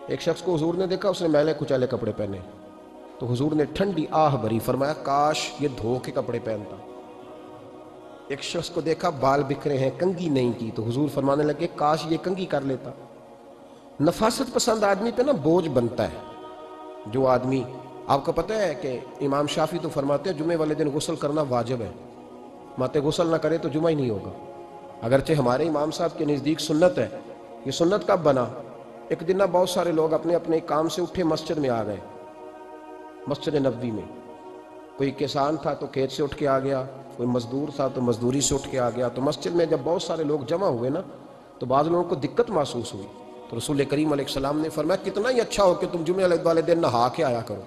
ایک شخص کو حضور نے دیکھا، اس نے میلے کچالے کپڑے پہنے، تو حضور نے ٹھنڈی آہ بھری، فرمایا کاش یہ دھو کے کپڑے پہنتا۔ ایک شخص کو دیکھا بال بکھرے ہیں، کنگھی نہیں کی، تو حضور فرمانے لگے کاش یہ کنگھی کر لیتا۔ نفاست پسند آدمی پہ نا بوجھ بنتا ہے۔ جو آدمی، آپ کو پتہ ہے کہ امام شافعی تو فرماتے ہیں جمعے والے دن غسل کرنا واجب ہے، ماتے غسل نہ کرے تو جمعہ ہی نہیں ہوگا۔ اگرچہ ہمارے امام صاحب کے نزدیک سنت ہے۔ یہ سنت کب بنا؟ ایک دن نہ بہت سارے لوگ اپنے اپنے کام سے اٹھے، مسجد میں آ گئے، مسجد نبوی میں۔ کوئی کسان تھا تو کھیت سے اٹھ کے آ گیا، کوئی مزدور تھا تو مزدوری سے اٹھ کے آ گیا۔ تو مسجد میں جب بہت سارے لوگ جمع ہوئے نا، تو بعض لوگوں کو دقت محسوس ہوئی، تو رسول کریم علیہ السلام نے فرمایا کتنا ہی اچھا ہو کہ تم جمعے والے دن نہا کے آیا کرو۔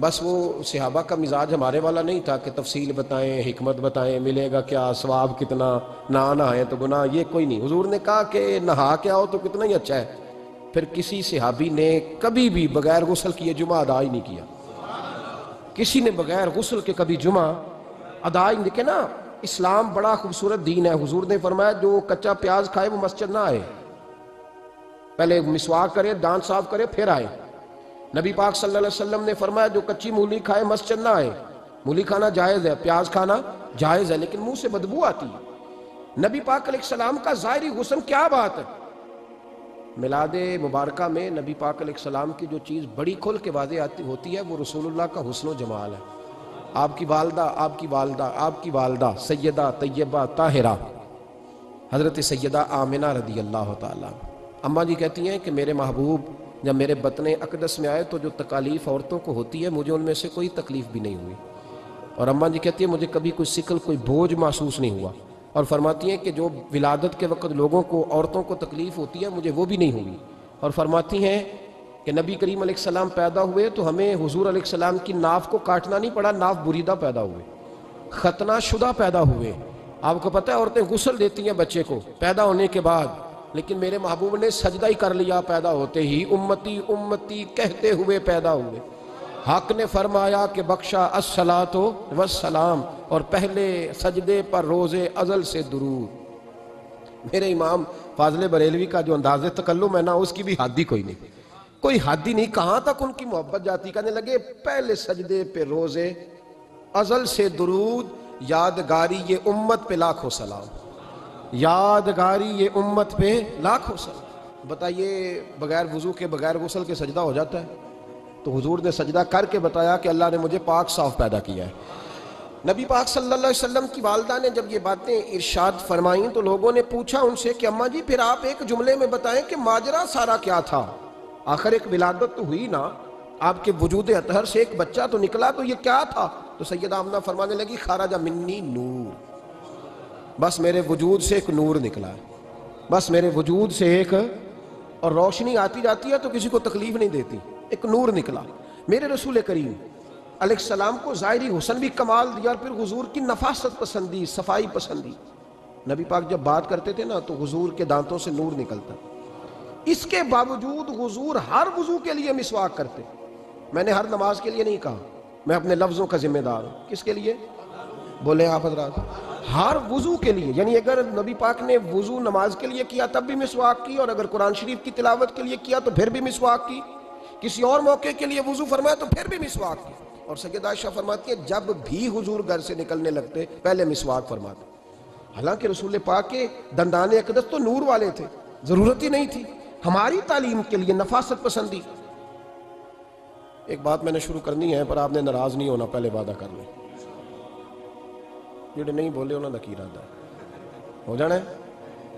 بس وہ صحابہ کا مزاج ہمارے والا نہیں تھا کہ تفصیل بتائیں، حکمت بتائیں، ملے گا کیا، ثواب کتنا، نہ نہائیں تو گناہ، یہ کوئی نہیں۔ حضور نے کہا کہ نہا کے آؤ تو کتنا ہی اچھا ہے۔ پھر کسی صحابی نے کبھی بھی بغیر غسل کیے جمعہ ادا ہی نہیں کیا۔ کسی نے بغیر غسل کے کبھی جمعہ ادا ہی نہیں کیا نا۔ اسلام بڑا خوبصورت دین ہے۔ حضور نے فرمایا جو کچا پیاز کھائے وہ مسجد نہ آئے، پہلے مسواک کرے، دانت صاف کرے، پھر آئے۔ نبی پاک صلی اللہ علیہ وسلم نے فرمایا جو کچی مولی کھائے مسجد نہ آئے۔ مولی کھانا جائز ہے، پیاز کھانا جائز ہے، لیکن منہ سے بدبو آتی ہے۔ نبی پاک علیہ السلام کا ظاہری حسن کیا بات ہے۔ میلاد مبارکہ میں نبی پاک علیہ السلام کی جو چیز بڑی کھل کے واضح آتی ہوتی ہے وہ رسول اللہ کا حسن و جمال ہے۔ آپ کی والدہ سیدہ طیبہ طاہرہ حضرت سیدہ آمنہ رضی اللہ تعالیٰ، اماں جی کہتی ہیں کہ میرے محبوب جب میرے بطن اقدس میں آئے تو جو تکالیف عورتوں کو ہوتی ہے مجھے ان میں سے کوئی تکلیف بھی نہیں ہوئی۔ اور اماں جی کہتی ہیں مجھے کبھی کوئی سکل، کوئی بوجھ محسوس نہیں ہوا۔ اور فرماتی ہیں کہ جو ولادت کے وقت لوگوں کو، عورتوں کو تکلیف ہوتی ہے مجھے وہ بھی نہیں ہوئی۔ اور فرماتی ہیں کہ نبی کریم علیہ السلام پیدا ہوئے تو ہمیں حضور علیہ السلام کی ناف کو کاٹنا نہیں پڑا، ناف بریدہ پیدا ہوئے، ختنہ شدہ پیدا ہوئے۔ آپ کو پتہ ہے عورتیں غسل دیتی ہیں بچے کو پیدا ہونے کے بعد، لیکن میرے محبوب نے سجدہ ہی کر لیا پیدا ہوتے ہی، امتی امتی کہتے ہوئے پیدا ہوئے۔ حق نے فرمایا کہ بخشا الصلاۃ والسلام، اور پہلے سجدے پر روز ازل سے درود۔ میرے امام فاضل بریلوی کا جو انداز تکلم ہے نا، اس کی بھی حد ہی کوئی نہیں، کوئی حد ہی نہیں۔ کہاں تک ان کی محبت جاتی، کہنے لگے پہلے سجدے پہ روز ازل سے درود، یادگاری یہ امت پہ لاکھوں سلام، یادگاری یہ امت پہ لاکھوں سلام۔ بتائیے بغیر وضو کے، بغیر غسل کے سجدہ ہو جاتا ہے؟ تو حضور نے سجدہ کر کے بتایا کہ اللہ نے مجھے پاک صاف پیدا کیا ہے۔ نبی پاک صلی اللہ علیہ وسلم کی والدہ نے جب یہ باتیں ارشاد فرمائیں تو لوگوں نے پوچھا ان سے کہ اماں جی پھر آپ ایک جملے میں بتائیں کہ ماجرا سارا کیا تھا، آخر ایک ولادت تو ہوئی نا، آپ کے وجود اطہر سے ایک بچہ تو نکلا، تو یہ کیا تھا؟ تو سیدہ آمنہ فرمانے لگی خرج منی نور، بس میرے وجود سے ایک نور نکلا ہے، بس میرے وجود سے ایک، اور روشنی آتی جاتی ہے تو کسی کو تکلیف نہیں دیتی، ایک نور نکلا۔ میرے رسول کریم علیہ السلام کو ظاہری حسن بھی کمال دیا، اور پھر حضور کی نفاست پسندی، صفائی پسندی۔ نبی پاک جب بات کرتے تھے نا تو حضور کے دانتوں سے نور نکلتا، اس کے باوجود حضور ہر وضو کے لیے مسواک کرتے۔ میں نے ہر نماز کے لیے نہیں کہا، میں اپنے لفظوں کا ذمہ دار ہوں۔ کس کے لیے بولیں آپ حضرات؟ ہر وضو کے لیے، یعنی اگر نبی پاک نے وضو نماز کے لیے کیا تب بھی مسواک کی، اور اگر قرآن شریف کی تلاوت کے لیے کیا تو پھر بھی مسواک کی، کسی اور موقع کے لیے وضو فرمایا تو پھر بھی مسواک کی۔ اور سیدہ عائشہ فرماتی ہے جب بھی حضور گھر سے نکلنے لگتے پہلے مسواک فرماتے۔ حالانکہ رسول پاک کے دندان اقدس تو نور والے تھے، ضرورت ہی نہیں تھی۔ ہماری تعلیم کے لیے نفاست پسندی۔ ایک بات میں نے شروع کرنی ہے پر آپ نے ناراض نہیں ہونا، پہلے وعدہ کر لیں، جڑے نہیں بولے انہوں نے کی ارادہ ہو جانا ہے،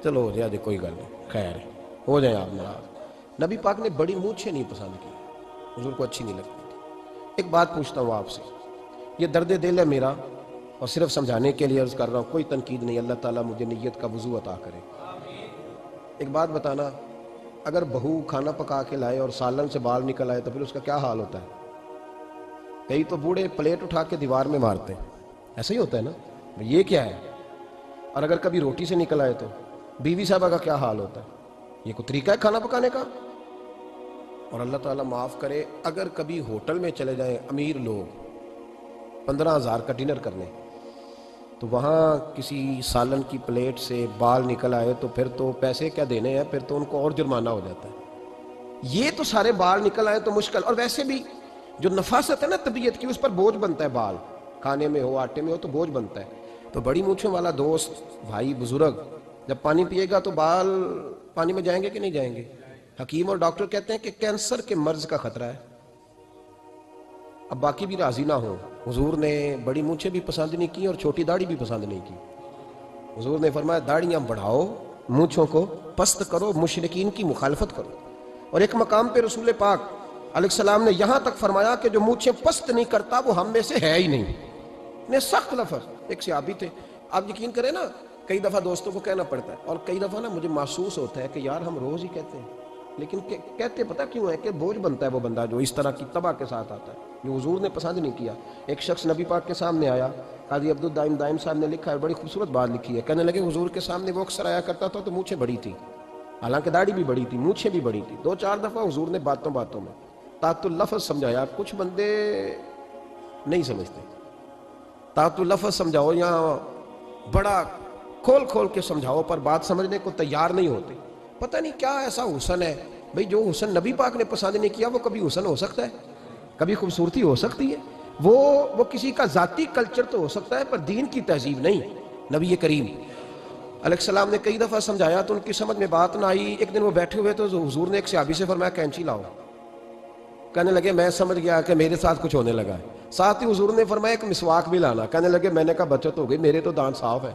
چلو ہو جائے، کوئی گل نہیں، خیر ہے، ہو جائیں آپ ناراض۔ نبی پاک نے بڑی مونچھیں نہیں پسند کی، حضور کو اچھی نہیں لگتی تھی۔ ایک بات پوچھتا ہوں آپ سے، یہ درد دل ہے میرا اور صرف سمجھانے کے لیے عرض کر رہا ہوں، کوئی تنقید نہیں، اللہ تعالیٰ مجھے نیت کا وضو عطا کرے۔ ایک بات بتانا، اگر بہو کھانا پکا کے لائے اور سالن سے بال نکل آئے تو پھر اس کا کیا حال ہوتا ہے؟ کئی تو بوڑھے پلیٹ اٹھا کے دیوار میں مارتے ہیں، ایسا ہی ہوتا ہے نا، یہ کیا ہے؟ اور اگر کبھی روٹی سے نکل آئے تو بیوی صاحبہ کا کیا حال ہوتا ہے؟ یہ کوئی طریقہ ہے کھانا پکانے کا؟ اور اللہ تعالیٰ معاف کرے، اگر کبھی ہوٹل میں چلے جائیں امیر لوگ 15,000 کا ڈنر کرنے، تو وہاں کسی سالن کی پلیٹ سے بال نکل آئے تو پھر تو پیسے کیا دینے ہیں، پھر تو ان کو اور جرمانہ ہو جاتا ہے۔ یہ تو سارے بال نکل آئے تو مشکل. اور ویسے بھی جو نفاست ہے نا طبیعت کی، اس پر بوجھ بنتا ہے. بال کھانے میں ہو، آٹے میں ہو، تو بوجھ بنتا ہے. تو بڑی مونچھوں والا دوست، بھائی، بزرگ جب پانی پیے گا تو بال پانی میں جائیں گے کہ نہیں جائیں گے؟ حکیم اور ڈاکٹر کہتے ہیں کہ کینسر کے مرض کا خطرہ ہے. اب باقی بھی راضی نہ ہوں. حضور نے بڑی مونچھیں بھی پسند نہیں کی اور چھوٹی داڑھی بھی پسند نہیں کی. حضور نے فرمایا داڑھیاں بڑھاؤ، مونچھوں کو پست کرو، مشرکین کی مخالفت کرو. اور ایک مقام پہ رسول پاک علیہ السلام نے یہاں تک فرمایا کہ جو مونچھیں پست نہیں کرتا وہ ہم میں سے ہے ہی نہیں. نے سخت لفظ. ایک صحابی تھے، آپ یقین کریں نا، کئی دفعہ دوستوں کو کہنا پڑتا ہے، اور کئی دفعہ نا مجھے محسوس ہوتا ہے کہ یار ہم روز ہی کہتے ہیں، لیکن کہتے پتہ کیوں ہے؟ کہ بوجھ بنتا ہے وہ بندہ جو اس طرح کی تباہ کے ساتھ آتا ہے، جو حضور نے پسند نہیں کیا. ایک شخص نبی پاک کے سامنے آیا، قاضی عبدالدائم دائم صاحب نے لکھا ہے، بڑی خوبصورت بات لکھی ہے. کہنے لگے حضور کے سامنے وہ اکثر آیا کرتا تھا تو مونچھیں بڑی تھی، حالانکہ داڑھی بھی بڑی تھی، مونچھیں بھی بڑی تھی. 2-4 دفعہ حضور نے باتوں میں تات اللفظ سمجھایا. کچھ بندے نہیں سمجھتے. تات اللفظ سمجھاؤ یا بڑا کھول کے سمجھاؤ، پر بات سمجھنے کو تیار نہیں ہوتے. پتہ نہیں کیا ایسا حسن ہے بھئی، جو حسن نبی پاک نے پسند نہیں کیا وہ کبھی حسن ہو سکتا ہے؟ کبھی خوبصورتی ہو سکتی ہے؟ وہ کسی کا ذاتی کلچر تو ہو سکتا ہے، پر دین کی تہذیب نہیں. نبی کریم علیہ السلام نے کئی دفعہ سمجھایا تو ان کی سمجھ میں بات نہ آئی. ایک دن وہ بیٹھے ہوئے تو حضور نے ایک صحابی سے فرمایا کینچی لاؤ. کہنے لگے میں سمجھ گیا کہ میرے ساتھ کچھ ہونے لگا ہے. ساتھ ہی حضور نے فرمایا ایک مسواک بھی لانا. کہنے لگے میں نے کہا بچت ہو گئی، میرے تو دانت صاف ہے.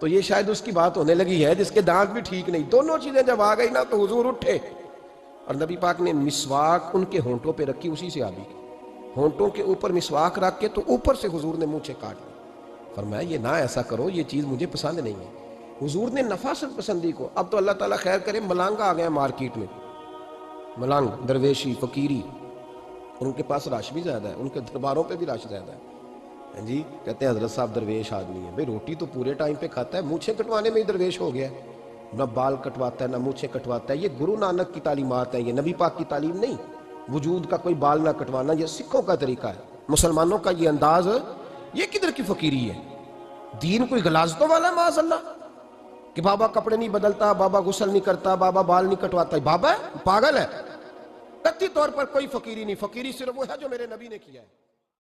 تو یہ شاید اس کی بات ہونے لگی ہے جس کے دانت بھی ٹھیک نہیں. دونوں چیزیں جب آ گئی نا تو حضور اٹھے، اور نبی پاک نے مسواک ان کے ہونٹوں پہ رکھی. اسی سے آبی ہونٹوں کے اوپر مسواک رکھ کے تو اوپر سے حضور نے مونچھیں کاٹ لی. فرمایا یہ نہ ایسا کرو، یہ چیز مجھے پسند نہیں ہے. حضور نے نفاست پسندی کو. اب تو اللہ تعالیٰ خیر کرے، ملانگا آ گئے مارکیٹ میں. ملانگ، درویشی، فقیری، ان کے پاس رش بھی زیادہ ہے، ان کے درباروں پہ بھی رش زیادہ ہے. جی کہتے ہیں حضرت صاحب درویش آدمی ہے. بھئی روٹی تو پورے ٹائم پہ کھاتا ہے، مونچھیں کٹوانے میں ہی درویش ہو گیا ہے. نہ بال کٹواتا ہے نہ مونچھیں کٹواتا ہے. یہ گرو نانک کی تعلیمات ہیں، یہ نبی پاک کی تعلیم نہیں. وجود کا کوئی بال نہ کٹوانا یہ سکھوں کا طریقہ ہے. مسلمانوں کا یہ انداز، یہ کدھر کی فقیری ہے؟ دین کوئی غلاظتوں والا معاذ اللہ، کہ بابا کپڑے نہیں بدلتا، بابا غسل نہیں کرتا، بابا بال نہیں کٹواتا. بابا ہے؟ پاگل ہے. قطعی طور پر کوئی فقیری نہیں. فقیری صرف وہ ہے جو میرے نبی نے کیا ہے.